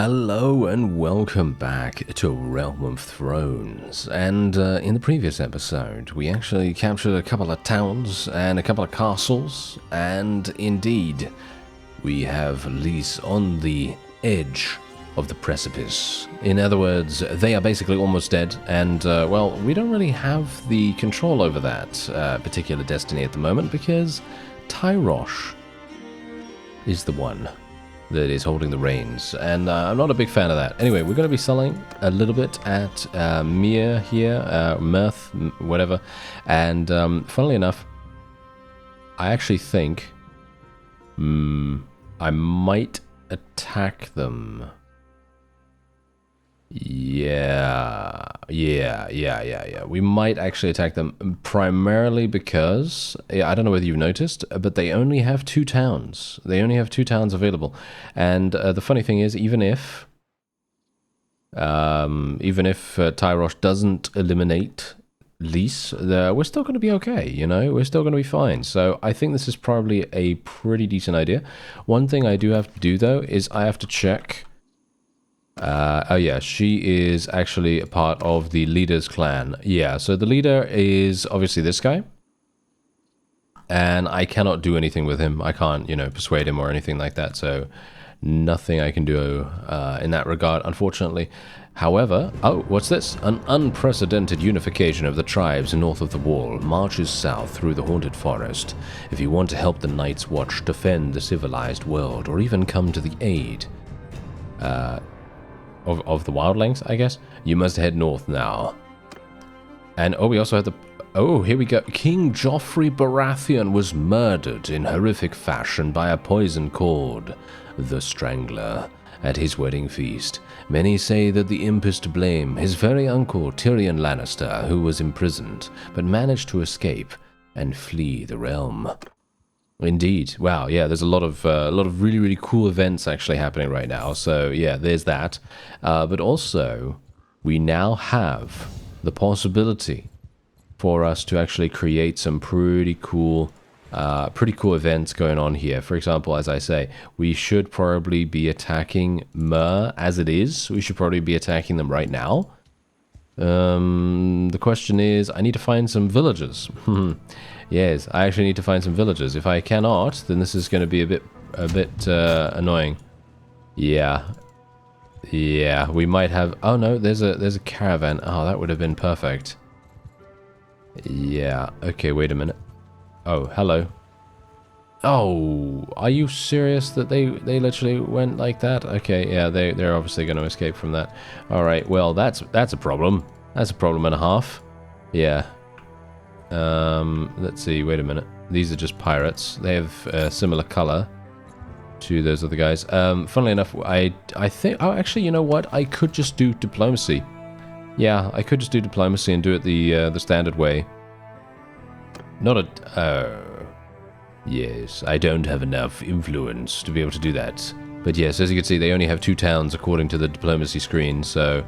Hello and welcome back to Realm of Thrones. And in the previous episode, we actually captured a couple of towns and a couple of castles, and indeed, we have Lys on the edge of the precipice. In other words, they are basically almost dead, and well, we don't really have the control over that particular destiny at the moment because Tyrosh is the one that is holding the reins, and I'm not a big fan of that. Anyway, we're going to be selling a little bit at Mir here, Mirth, whatever, and funnily enough, I actually think I might attack them. Yeah. We might actually attack them primarily because, I don't know whether you've noticed, but they only have 2 towns. They only have 2 towns available. And the funny thing is, even if Tyrosh doesn't eliminate Lys, we're still going to be okay, you know? We're still going to be fine. So I think this is probably a pretty decent idea. One thing I do have to do, though, is I have to check. Oh yeah, she is actually a part of the leader's clan. Yeah, so the leader is obviously this guy. And I cannot do anything with him. I can't, you know, persuade him or anything like that. So nothing I can do in that regard, unfortunately. However, oh, what's this? An unprecedented unification of the tribes north of the wall marches south through the haunted forest. If you want to help the Night's Watch defend the civilized world, or even come to the aid of the wildlings, I guess, you must head north now. And oh, we also had the... Oh, here we go. King Joffrey Baratheon was murdered in horrific fashion by a poison called the Strangler at his wedding feast. Many say that the imp is to blame, his very uncle Tyrion Lannister, who was imprisoned, but managed to escape and flee the realm. Indeed. Wow, yeah, there's a lot of really, really cool events actually happening right now. So, yeah, there's that. But also, we now have the possibility for us to actually create some pretty cool events going on here. For example, as I say, we should probably be attacking Myr as it is. We should probably be attacking them right now. The question is, I need to find some villagers. Yes, I actually need to find some villagers. If I cannot, then this is going to be a bit annoying. Yeah, we might have... Oh no, there's a caravan. Oh, that would have been perfect. Yeah. Okay, wait a minute. Oh, hello. Oh, are you serious that they literally went like that? Okay, yeah, they're obviously going to escape from that. All right, well, that's a problem. That's a problem and a half. Yeah. Let's see, wait a minute. These are just pirates. They have a similar color to those other guys. Funnily enough, I think... Oh, actually, you know what? I could just do diplomacy. Yeah, I could just do diplomacy and do it the standard way. Not a... Yes, I don't have enough influence to be able to do that. But yes, as you can see, they only have 2 towns according to the diplomacy screen, so...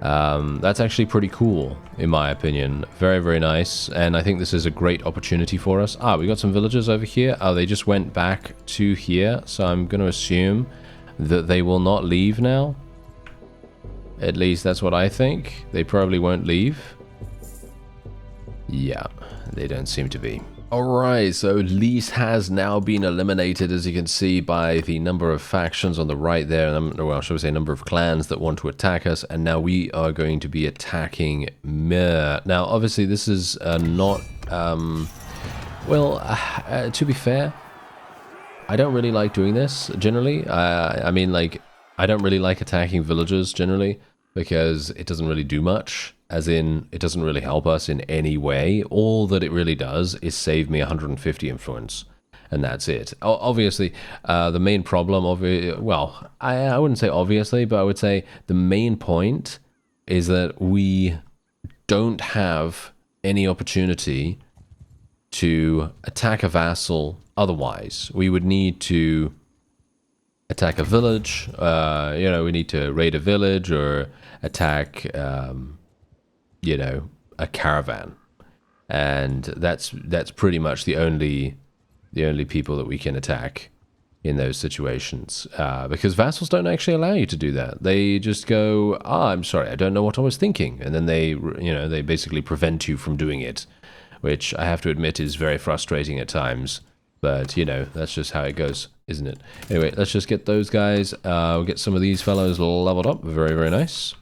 that's actually pretty cool, in my opinion. Very, very nice, and I think this is a great opportunity for us. Ah, we got some villagers over here. Oh, they just went back to here, so I'm going to assume that they will not leave now. At least that's what I think. They probably won't leave. Yeah, they don't seem to be. Alright, so Lys has now been eliminated, as you can see, by the number of factions on the right there, well, shall we say number of clans that want to attack us, and now we are going to be attacking Myr. Now, obviously, this is not, to be fair, I don't really like doing this, generally. I mean, like, I don't really like attacking villagers, generally, because it doesn't really do much. As in, it doesn't really help us in any way. All that it really does is save me 150 influence. And that's it. Obviously, the main problem of it... Well, I wouldn't say obviously, but I would say the main point is that we don't have any opportunity to attack a vassal otherwise. We would need to attack a village. You know, we need to raid a village or attack... you know, a caravan, and that's pretty much the only people that we can attack in those situations, because vassals don't actually allow you to do that. They just go, I'm sorry, I don't know what I was thinking, and then they, they basically prevent you from doing it, which I have to admit is very frustrating at times. But, that's just how it goes, isn't it? Anyway, let's just get those guys, we'll get some of these fellows leveled up. Very, very nice.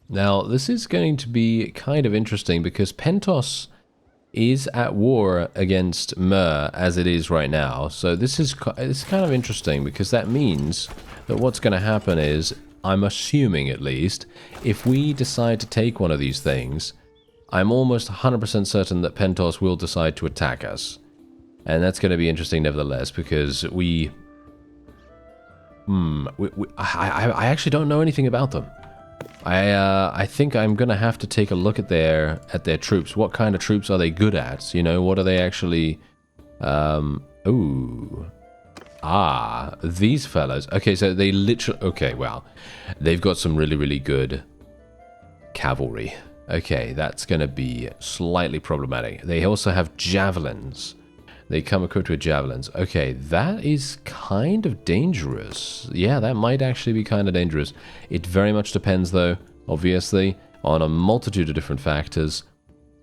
Now, this is going to be kind of interesting because Pentos is at war against Myr as it is right now. So it's kind of interesting because that means that what's going to happen is, I'm assuming at least, if we decide to take one of these things, I'm almost 100% certain that Pentos will decide to attack us. And that's going to be interesting nevertheless, because I actually don't know anything about them. I think I'm going to have to take a look at their troops. What kind of troops are they good at? What are they actually... these fellas. Okay, so they literally... Okay, well, they've got some really, really good cavalry. Okay, that's going to be slightly problematic. They also have javelins. They come equipped with javelins. Okay, that is kind of dangerous. Yeah, that might actually be kind of dangerous. It very much depends, though, obviously, on a multitude of different factors.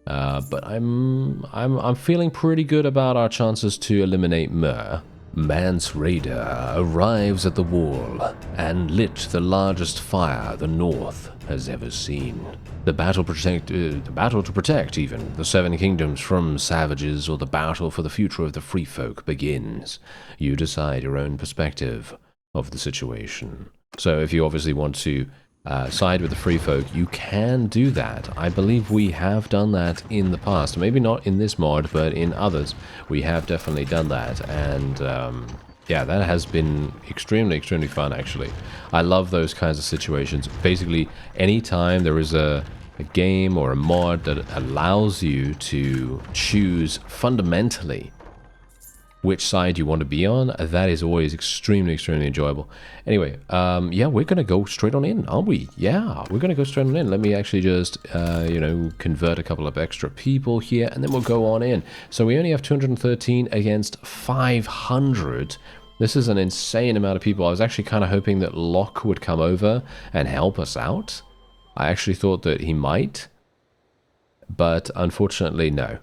But I'm feeling pretty good about our chances to eliminate Myr. Mance Rayder arrives at the wall and lit the largest fire the North has ever seen. The battle to protect even the Seven Kingdoms from savages, or the battle for the future of the free folk begins. You decide your own perspective of the situation. So if you obviously want to side with the free folk, you can do that. I believe we have done that in the past. Maybe not in this mod, but in others, we have definitely done that. And yeah, that has been extremely, extremely fun, actually. I love those kinds of situations. Basically, anytime there is a game or a mod that allows you to choose fundamentally which side you want to be on, that is always extremely, extremely enjoyable. Anyway, yeah, we're going to go straight on in, aren't we? Yeah, we're going to go straight on in. Let me actually just, convert a couple of extra people here, and then we'll go on in. So we only have 213 against 500. This is an insane amount of people. I was actually kind of hoping that Locke would come over and help us out. I actually thought that he might, but unfortunately, no.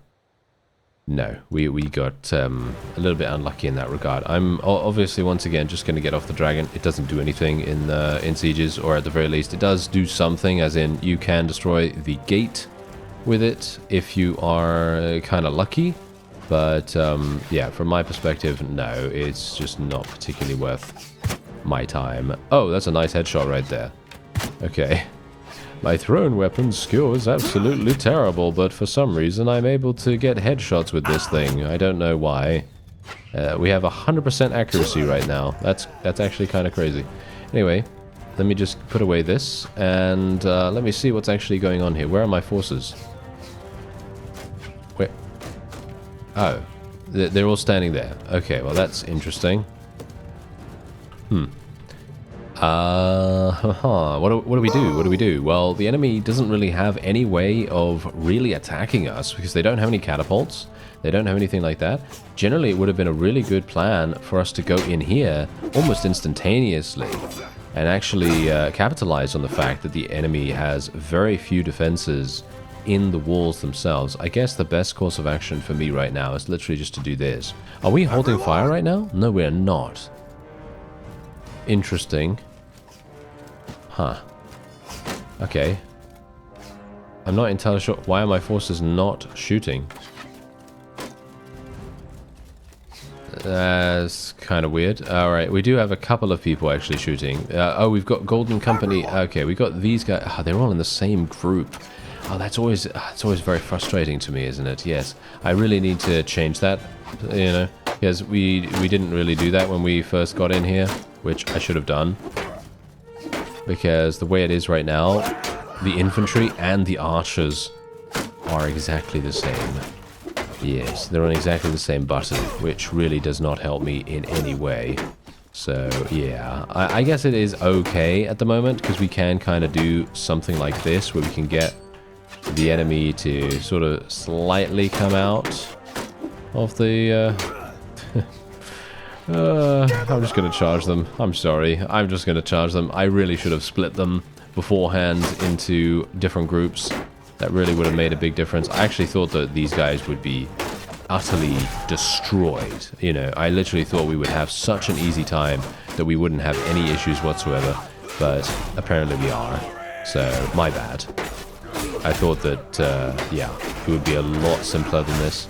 No, we got a little bit unlucky in that regard. I'm obviously, once again, just going to get off the dragon. It doesn't do anything in sieges, or at the very least, it does do something, as in you can destroy the gate with it if you are kind of lucky. But yeah, from my perspective, no, it's just not particularly worth my time. Oh, that's a nice headshot right there. Okay. My thrown weapon skill is absolutely terrible, but for some reason I'm able to get headshots with this thing. I don't know why. We have 100% accuracy right now. That's actually kind of crazy. Anyway, let me just put away this, and let me see what's actually going on here. Where are my forces? Where? Oh, they're all standing there. Okay, well that's interesting. What do we do? What do we do? Well, the enemy doesn't really have any way of really attacking us because they don't have any catapults. They don't have anything like that. Generally, it would have been a really good plan for us to go in here almost instantaneously and actually capitalize on the fact that the enemy has very few defenses in the walls themselves. I guess the best course of action for me right now is literally just to do this. Are we holding fire right now? No, we're not. Interesting. Huh. Okay. I'm not entirely sure. Why are my forces not shooting? That's kind of weird. Alright, we do have a couple of people actually shooting. Oh, we've got Golden Company. Okay, we got these guys. Oh, they're all in the same group. Oh, it's always very frustrating to me, isn't it? Yes. I really need to change that, because we didn't really do that when we first got in here, which I should have done. Because the way it is right now, the infantry and the archers are exactly the same. Yes, they're on exactly the same button, which really does not help me in any way. So, yeah, I guess it is okay at the moment, because we can kind of do something like this, where we can get the enemy to sort of slightly come out of the I'm just going to charge them. I'm sorry. I'm just going to charge them. I really should have split them beforehand into different groups. That really would have made a big difference. I actually thought that these guys would be utterly destroyed. You know, I literally thought we would have such an easy time that we wouldn't have any issues whatsoever. But apparently we are. So, my bad. I thought that, yeah, it would be a lot simpler than this.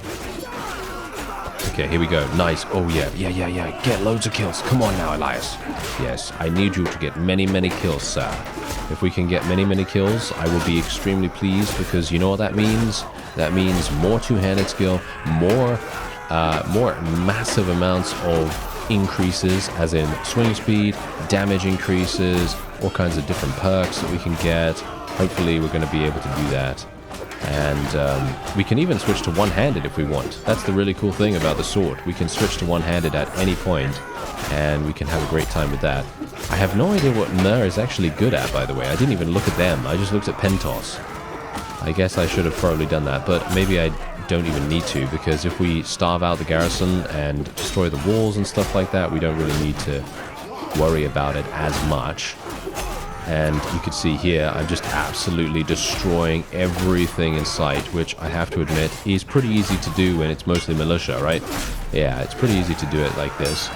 Okay, here we go. Nice. Oh, yeah. Yeah. Get loads of kills. Come on now, Elias. Yes, I need you to get many, many kills, sir. If we can get many, many kills, I will be extremely pleased because you know what that means? That means more two-handed skill, more massive amounts of increases, as in swing speed, damage increases, all kinds of different perks that we can get. Hopefully, we're going to be able to do that. And we can even switch to one-handed if we want. That's the really cool thing about the sword. We can switch to one-handed at any point, and we can have a great time with that. I have no idea what Mer is actually good at, by the way. I didn't even look at them. I just looked at Pentos. I guess I should have probably done that, but maybe I don't even need to, because if we starve out the garrison and destroy the walls and stuff like that, we don't really need to worry about it as much. And you can see here, I'm just absolutely destroying everything in sight, which I have to admit is pretty easy to do when it's mostly militia, right? Yeah, it's pretty easy to do it like this.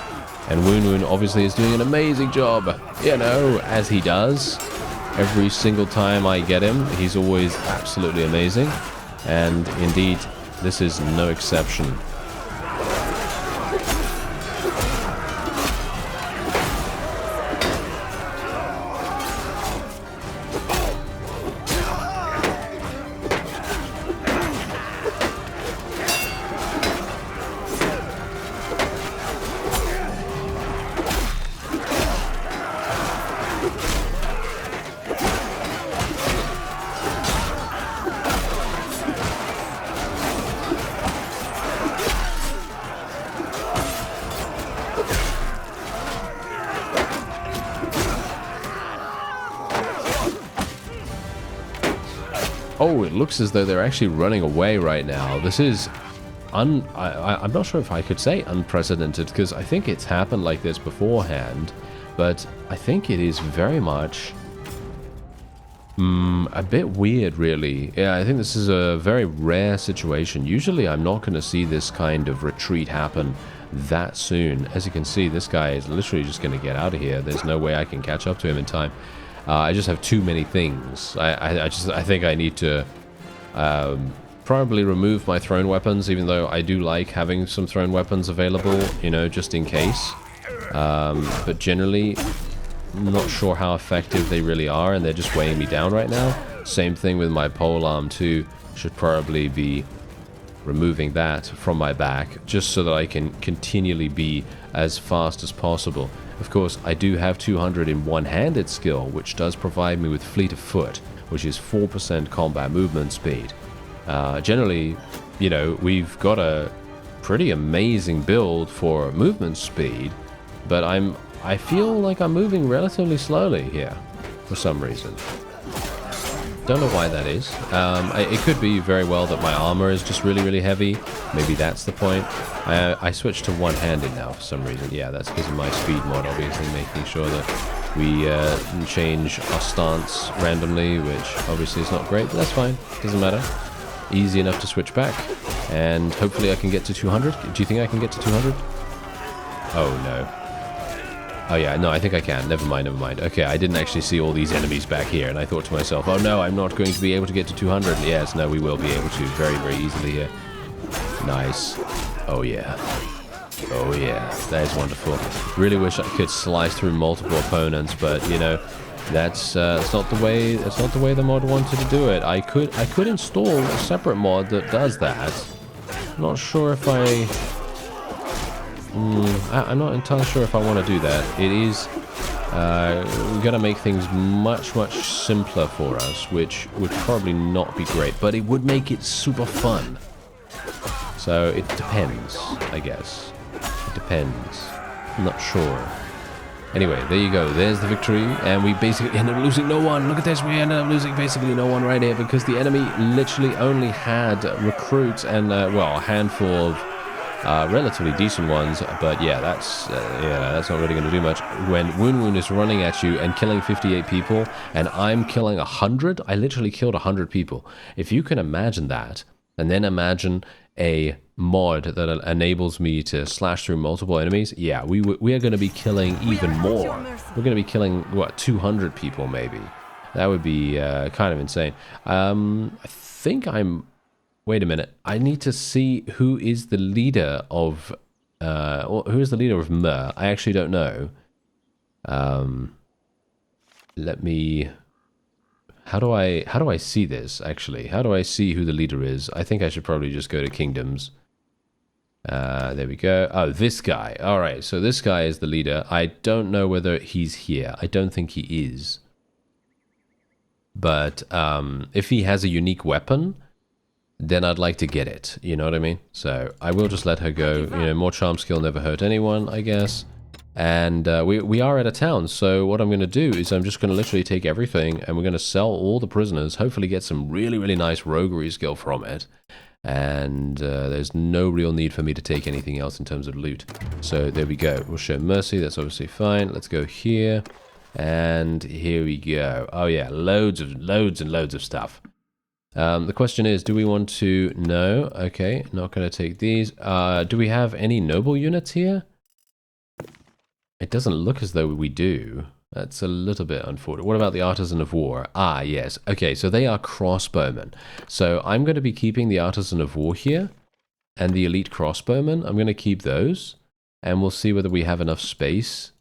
And Woon Woon obviously is doing an amazing job, you know, as he does. Every single time I get him, he's always absolutely amazing. And indeed, this is no exception. Oh, it looks as though they're actually running away right now. This is I'm not sure if I could say unprecedented, because I think it's happened like this beforehand, but I think it is very much a bit weird, really. Yeah, I think this is a very rare situation. Usually I'm not going to see this kind of retreat happen that soon. As you can see, this guy is literally just going to get out of here. There's no way I can catch up to him in time. I just have too many things. I think I need to probably remove my thrown weapons, even though I do like having some thrown weapons available, you know, just in case. But generally, I'm not sure how effective they really are, and they're just weighing me down right now. Same thing with my polearm too. Should probably be removing that from my back, just so that I can continually be as fast as possible. Of course, I do have 200 in one-handed skill, which does provide me with fleet of foot, which is 4% combat movement speed. Generally, you know, we've got a pretty amazing build for movement speed, but I feel like I'm moving relatively slowly here for some reason. Don't know why that is. It could be very well that my armor is just really, really heavy. Maybe that's the point. I switched to one-handed now for some reason. Yeah, that's because of my speed mod, obviously, making sure that we change our stance randomly, which obviously is not great, but that's fine. Doesn't matter. Easy enough to switch back. And hopefully I can get to 200. Do you think I can get to 200? Oh, no. Oh yeah, no, I think I can. Never mind. Okay, I didn't actually see all these enemies back here, and I thought to myself, oh no, I'm not going to be able to get to 200. Yes, no, we will be able to very, very easily here. Nice. Oh yeah. Oh yeah, that is wonderful. Really wish I could slice through multiple opponents, but you know, that's not the way the mod wanted to do it. I could install a separate mod that does that. I'm not sure if I'm not entirely sure if I want to do that. It is we're gonna make things much, much simpler for us, which would probably not be great, but it would make it super fun. So it depends, I guess. It depends. I'm not sure. Anyway, there you go. There's the victory, and we basically ended up losing no one. Look at this. We ended up losing basically no one right here because the enemy literally only had recruits and, well, a handful of relatively decent ones, but yeah, that's not really going to do much. When Woon Woon is running at you and killing 58 people, and I'm killing 100, I literally killed 100 people. If you can imagine that, and then imagine a mod that enables me to slash through multiple enemies, yeah, we are going to be killing even more. We're going to be killing, what, 200 people maybe. That would be kind of insane. I think I'm... Wait a minute. I need to see who is the leader of... who is the leader of Myr? I actually don't know. Let me... How do I see this, actually? How do I see who the leader is? I think I should probably just go to Kingdoms. There we go. Oh, this guy. Alright, so this guy is the leader. I don't know whether he's here. I don't think he is. But if he has a unique weapon, then I'd like to get it. You know what I mean? So I will just let her go. You know, more charm skill never hurt anyone, I guess. And we are at a town, so what I'm going to do is I'm just going to literally take everything and we're going to sell all the prisoners, hopefully get some really, really nice roguery skill from it. And there's no real need for me to take anything else in terms of loot. So there we go. We'll show mercy. That's obviously fine. Let's go here. And here we go. Oh yeah, loads and loads of stuff. The question is, do we want to... No. Okay, not going to take these. Do we have any noble units here? It doesn't look as though we do. That's a little bit unfortunate. What about the Artisan of War? Ah, yes. Okay, so they are crossbowmen. So I'm going to be keeping the Artisan of War here. And the Elite Crossbowmen, I'm going to keep those. And we'll see whether we have enough space.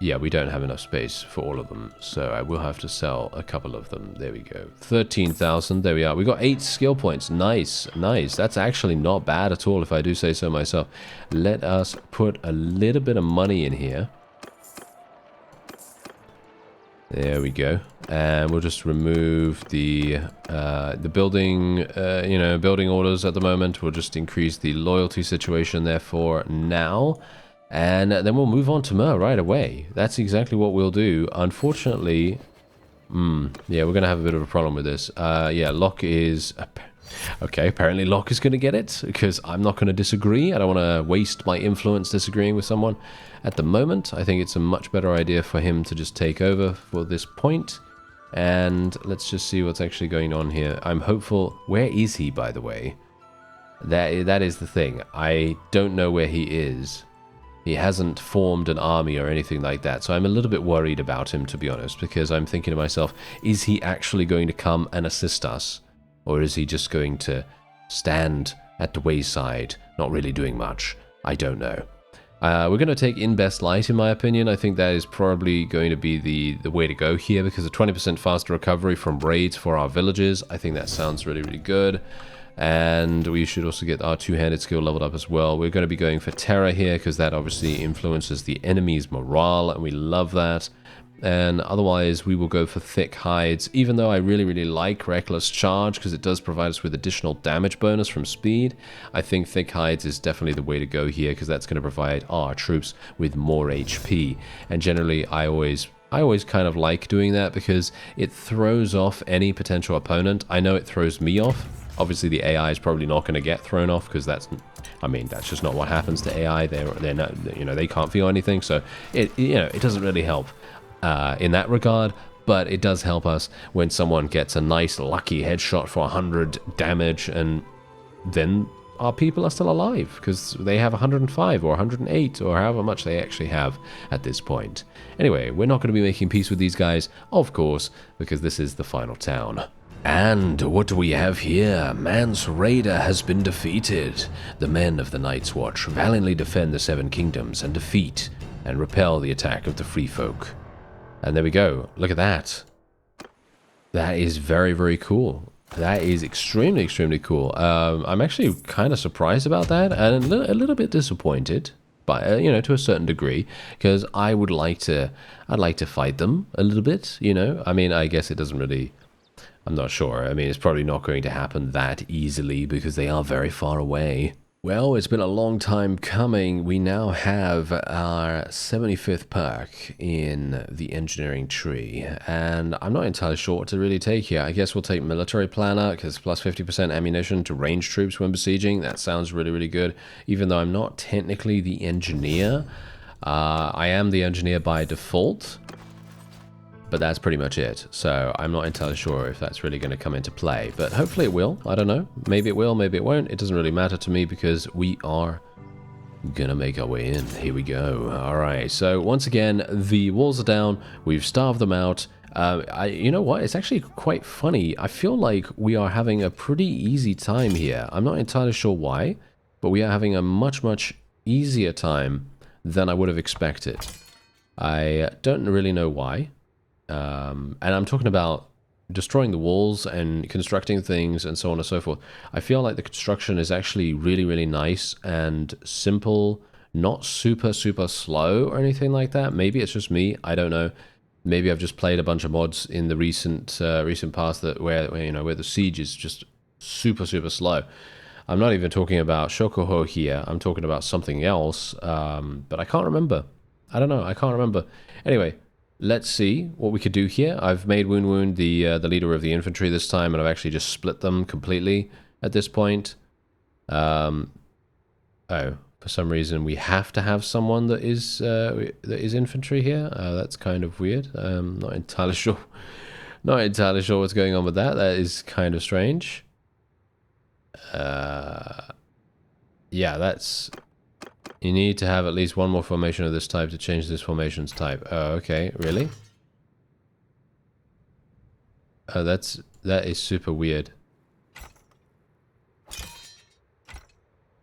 Yeah, we don't have enough space for all of them, so I will have to sell a couple of them. There we go. 13,000, there we are. We got 8 skill points. Nice, nice. That's actually not bad at all, if I do say so myself. Let us put a little bit of money in here. There we go. And we'll just remove the building, building orders at the moment. We'll just increase the loyalty situation there for now. And then we'll move on to Myr right away. That's exactly what we'll do. Unfortunately, yeah, we're going to have a bit of a problem with this. Yeah, Locke is... Okay, apparently Locke is going to get it, because I'm not going to disagree. I don't want to waste my influence disagreeing with someone. At the moment, I think it's a much better idea for him to just take over for this point. And let's just see what's actually going on here. I'm hopeful... Where is he, by the way? That is the thing. I don't know where he is. He hasn't formed an army or anything like that, so I'm a little bit worried about him, to be honest, because I'm thinking to myself, is he actually going to come and assist us? Or is he just going to stand at the wayside, not really doing much? I don't know. We're going to take in best light, in my opinion. I think that is probably going to be the way to go here, because of 20% faster recovery from raids for our villages. I think that sounds really, really good. And we should also get our two-handed skill leveled up as well. We're going to be going for terror here, because that obviously influences the enemy's morale, and we love that. And otherwise, we will go for thick hides, even though I really, really like reckless charge, because it does provide us with additional damage bonus from speed. I think thick hides is definitely the way to go here, because that's going to provide our troops with more HP. And generally, I always kind of like doing that, because it throws off any potential opponent. I know it throws me off. Obviously, the AI is probably not going to get thrown off, because that's just not what happens to AI. They're not, they can't feel anything, so it doesn't really help in that regard. But it does help us when someone gets a nice lucky headshot for 100 damage, and then our people are still alive because they have 105 or 108 or however much they actually have at this point. Anyway, we're not going to be making peace with these guys, of course, because this is the final town. And what do we have here? Man's Raider has been defeated. The men of the Night's Watch valiantly defend the Seven Kingdoms and defeat and repel the attack of the Free Folk. And there we go. Look at that. That is very, very cool. That is extremely, extremely cool. I'm actually kind of surprised about that, and a little bit disappointed, but to a certain degree, because I'd like to fight them a little bit. I mean, I guess it doesn't really. I'm not sure. I mean, it's probably not going to happen that easily because they are very far away. Well, it's been a long time coming. We now have our 75th perk in the engineering tree, and I'm not entirely sure what to really take here. I guess we'll take military planner, because plus 50% ammunition to range troops when besieging. That sounds really, really good, even though I'm not technically the engineer. I am the engineer by default, but that's pretty much it. So I'm not entirely sure if that's really going to come into play, but hopefully it will. I don't know. Maybe it will, maybe it won't. It doesn't really matter to me because we are gonna make our way in. Here we go. All right. So once again, the walls are down. We've starved them out. You know what? It's actually quite funny. I feel like we are having a pretty easy time here. I'm not entirely sure why, but we are having a much, much easier time than I would have expected. I don't really know why. And I'm talking about destroying the walls and constructing things and so on and so forth. I feel like the construction is actually really, really nice and simple, not super, super slow or anything like that. Maybe it's just me. I don't know. Maybe I've just played a bunch of mods in the recent past that where the siege is just super, super slow. I'm not even talking about Shokoho here. I'm talking about something else, but I can't remember. I don't know. I can't remember. Anyway. Let's see what we could do here. I've made Woon Woon the leader of the infantry this time, and I've actually just split them completely at this point. Oh, for some reason we have to have someone that is infantry here. That's kind of weird. Not entirely sure. Not entirely sure what's going on with that. That is kind of strange. Yeah, that's. You need to have at least one more formation of this type to change this formation's type. Oh, okay. Really? Oh, that is super weird.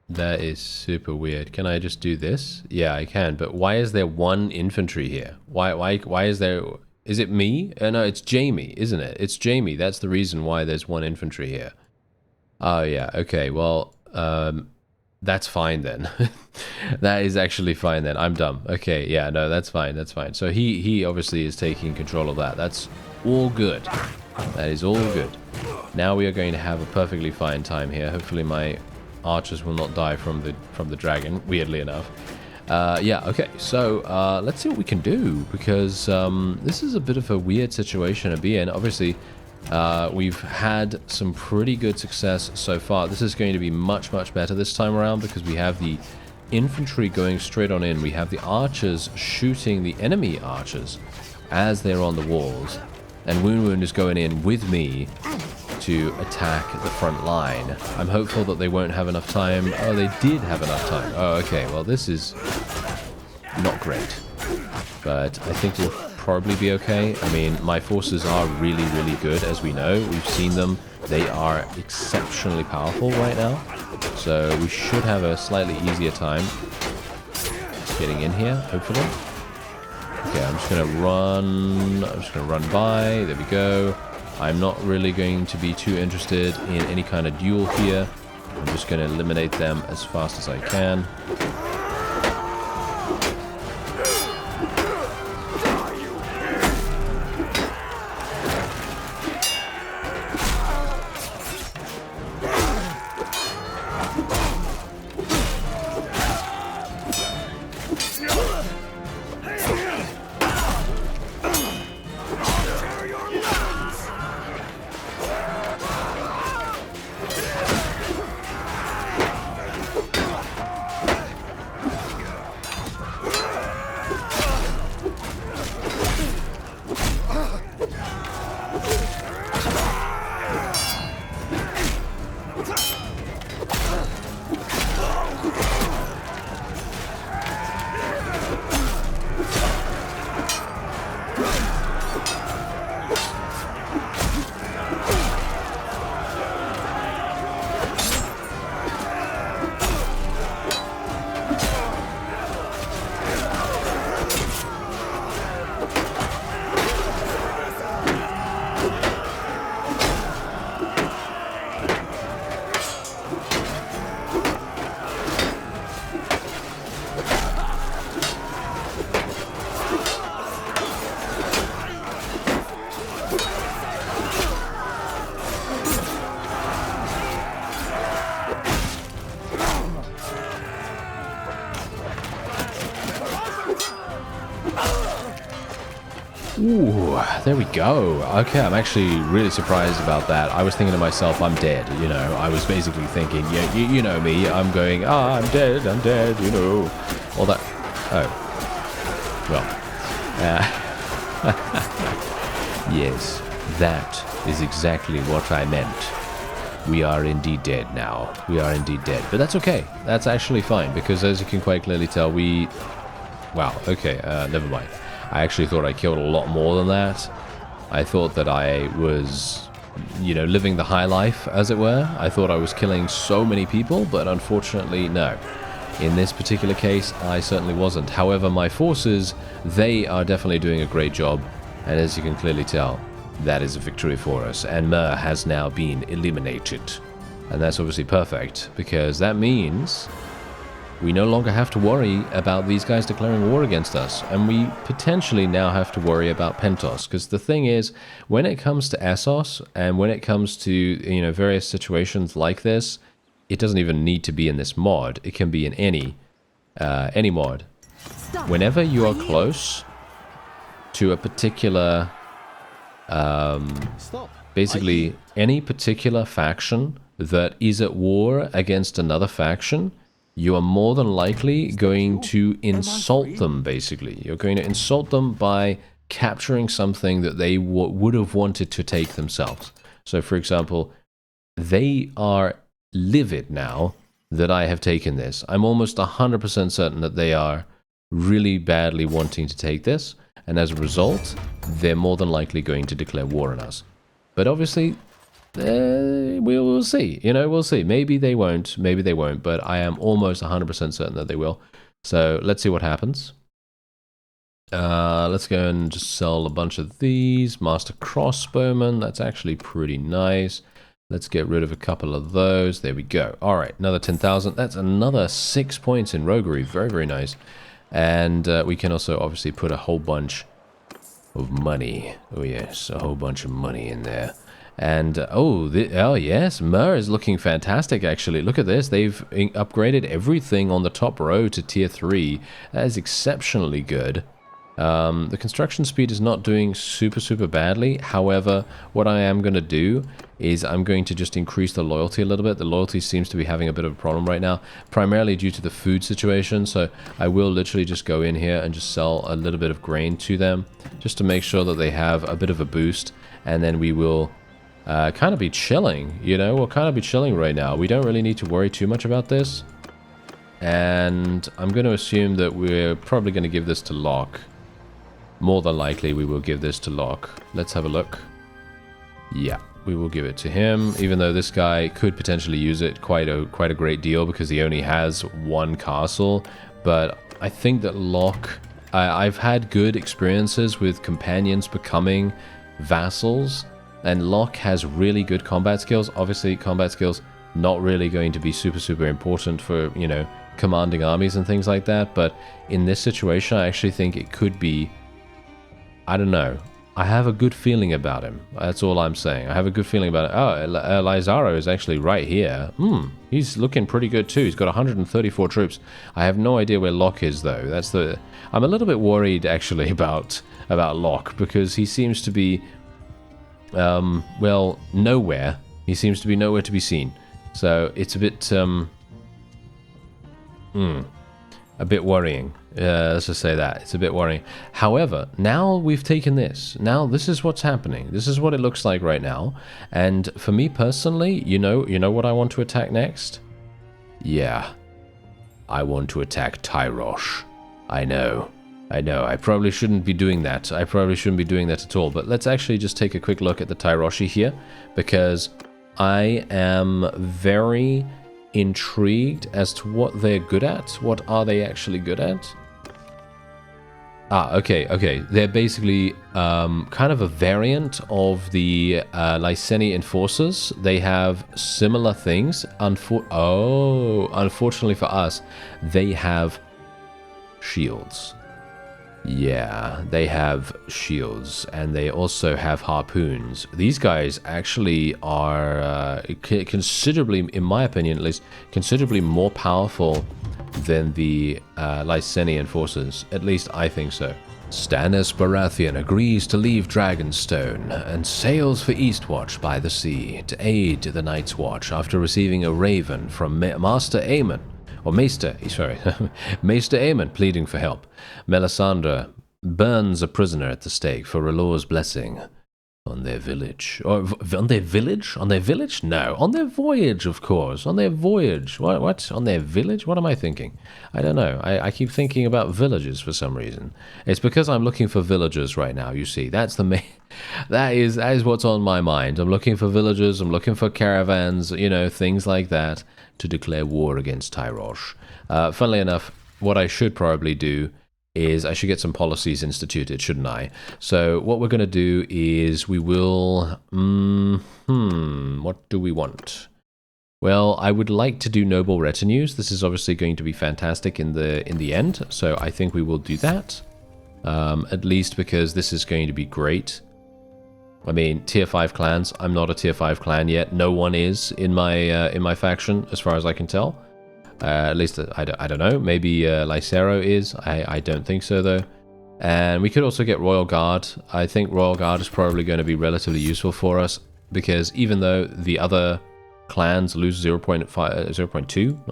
That is super weird. Can I just do this? Yeah, I can. But why is there one infantry here? Why is there... Is it me? No, it's Jamie, isn't it? It's Jamie. That's the reason why there's one infantry here. Oh, yeah. Okay, well... That's fine then. That is actually fine then. I'm dumb. Okay, yeah, no, that's fine. That's fine. So he obviously is taking control of that. That's all good. That is all good. Now we are going to have a perfectly fine time here. Hopefully my archers will not die from the dragon, weirdly enough. Yeah, okay. So let's see what we can do, because this is a bit of a weird situation to be in. Obviously, we've had some pretty good success so far. This is going to be much, much better this time around because we have the infantry going straight on in. We have the archers shooting the enemy archers as they're on the walls. And Woon Woon is going in with me to attack the front line. I'm hopeful that they won't have enough time. Oh, they did have enough time. Oh, okay. Well, this is not great. But I think we'll probably be okay. I mean, my forces are really, really good, as we know. We've seen them. They are exceptionally powerful right now. So we should have a slightly easier time getting in here, hopefully. Okay, I'm just going to run by. There we go. I'm not really going to be too interested in any kind of duel here. I'm just going to eliminate them as fast as I can. Ooh, there we go. Okay, I'm actually really surprised about that. I was thinking to myself, I'm dead, you know. I was basically thinking, yeah, you know me. I'm going, I'm dead, you know. All that. Oh. Well. Yes, that is exactly what I meant. We are indeed dead now. We are indeed dead. But that's okay. That's actually fine, because as you can quite clearly tell, we... Wow, okay, never mind. I actually thought I killed a lot more than that. I thought that I was, you know, living the high life, as it were. I thought I was killing so many people, but unfortunately, no. In this particular case, I certainly wasn't. However, my forces, they are definitely doing a great job. And as you can clearly tell, that is a victory for us. And Myr has now been eliminated. And that's obviously perfect, because that means we no longer have to worry about these guys declaring war against us. And we potentially now have to worry about Pentos. Because the thing is, when it comes to Essos, and when it comes to, you know, various situations like this, it doesn't even need to be in this mod. It can be in any mod. Whenever you are close to a particular, basically any particular faction that is at war against another faction, you are more than likely going to insult them, basically. You're going to insult them by capturing something that they would have wanted to take themselves. So, for example, they are livid now that I have taken this. I'm almost 100% certain that they are really badly wanting to take this, and as a result, they're more than likely going to declare war on us. But obviously, we'll see. You know, we'll see. Maybe they won't, but I am almost 100% certain that they will. So let's see what happens. Let's go and just sell a bunch of these. Master Crossbowman, that's actually pretty nice. Let's get rid of a couple of those. There we go. All right, another 10,000. That's another 6 points in roguery. Very, very nice. And we can also obviously put a whole bunch of money. Oh, yes, a whole bunch of money in there. And, oh yes, Myr is looking fantastic, actually. Look at this. They've upgraded everything on the top row to tier 3. That is exceptionally good. The construction speed is not doing super badly. However, what I am going to do is I'm going to just increase the loyalty a little bit. The loyalty seems to be having a bit of a problem right now, primarily due to the food situation. So I will literally just go in here and just sell a little bit of grain to them, just to make sure that they have a bit of a boost. And then we will kind of be chilling, you know? We'll kind of be chilling right now. We don't really need to worry too much about this. And I'm going to assume that we're probably going to give this to Locke. More than likely, we will give this to Locke. Let's have a look. Yeah, we will give it to him, even though this guy could potentially use it quite a great deal because he only has one castle. But I think that Locke... I've had good experiences with companions becoming vassals, and Locke has really good combat skills. Obviously, combat skills not really going to be super important for, you know, commanding armies and things like that. But in this situation, I actually think it could be... I don't know. I have a good feeling about him. That's all I'm saying. I have a good feeling about it. Oh, Lizaro is actually right here. He's looking pretty good too. He's got 134 troops. I have no idea where Locke is though. That's the... I'm a little bit worried actually about Locke, because he seems to be well, nowhere. He seems to be nowhere to be seen. So it's a bit worrying. Let's just say that. It's a bit worrying. However, now we've taken this. Now this is what's happening. This is what it looks like right now. And for me personally, you know what I want to attack next? Yeah. I want to attack Tyrosh. I know. I probably shouldn't be doing that. I probably shouldn't be doing that at all. But let's actually just take a quick look at the Tyroshi here, because I am very intrigued as to what they're good at. What are they actually good at? Okay. They're basically kind of a variant of the Lyseni Enforcers. They have similar things. Unfortunately for us, they have shields. Yeah, they have shields, and they also have harpoons. These guys actually are considerably, in my opinion at least, considerably more powerful than the Lyseni Enforcers. At least I think so. Stannis Baratheon agrees to leave Dragonstone and sails for Eastwatch by the sea to aid the Night's Watch after receiving a raven from Master Aemon, or Maester, sorry, Maester Aemon pleading for help. Melisandre burns a prisoner at the stake for R'hllor's blessing on their village. Or on their village? On their village? No. On their voyage, of course. On their voyage. What? On their village? What am I thinking? I don't know. I keep thinking about villages for some reason. It's because I'm looking for villagers right now, you see. That's the main... That is what's on my mind. I'm looking for villagers. I'm looking for caravans, you know, things like that, to declare war against Tyrosh. Funnily enough, what I should probably do is I should get some policies instituted, shouldn't I? So what we're going to do is we will... what do we want? Well, I would like to do noble retinues. This is obviously going to be fantastic in the end, so I think we will do that. At least because this is going to be great. I mean, tier 5 clans. I'm not a tier 5 clan yet. No one is in my faction, as far as I can tell. At least, I don't know. Maybe Lysero is. I don't think so, though. And we could also get Royal Guard. I think Royal Guard is probably going to be relatively useful for us, because even though the other clans lose 0.2, not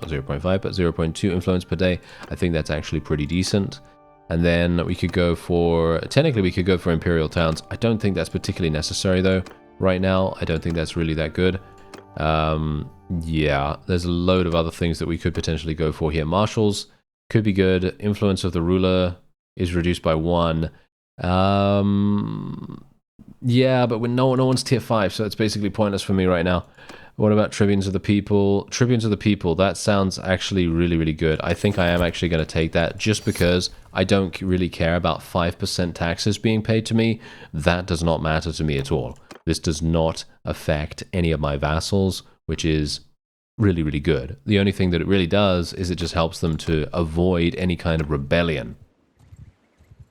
0.5, but 0.2 influence per day, I think that's actually pretty decent. And then we could go for... Technically, we could go for Imperial Towns. I don't think that's particularly necessary, though, right now. I don't think that's really that good. Yeah, there's a load of other things that we could potentially go for here. Marshals could be good. Influence of the ruler is reduced by 1. Yeah, but no one's tier 5, so it's basically pointless for me right now. What about Tribunes of the People? Tribunes of the People, that sounds actually really, really good. I think I am actually going to take that just because I don't really care about 5% taxes being paid to me. That does not matter to me at all. This does not affect any of my vassals, which is really, really good. The only thing that it really does is it just helps them to avoid any kind of rebellion.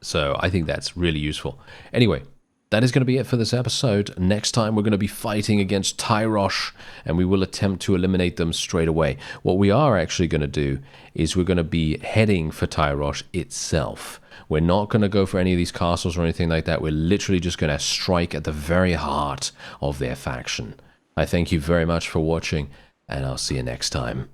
So I think that's really useful. Anyway, that is going to be it for this episode. Next time we're going to be fighting against Tyrosh, and we will attempt to eliminate them straight away. What we are actually going to do is we're going to be heading for Tyrosh itself. We're not going to go for any of these castles or anything like that. We're literally just going to strike at the very heart of their faction. I thank you very much for watching, and I'll see you next time.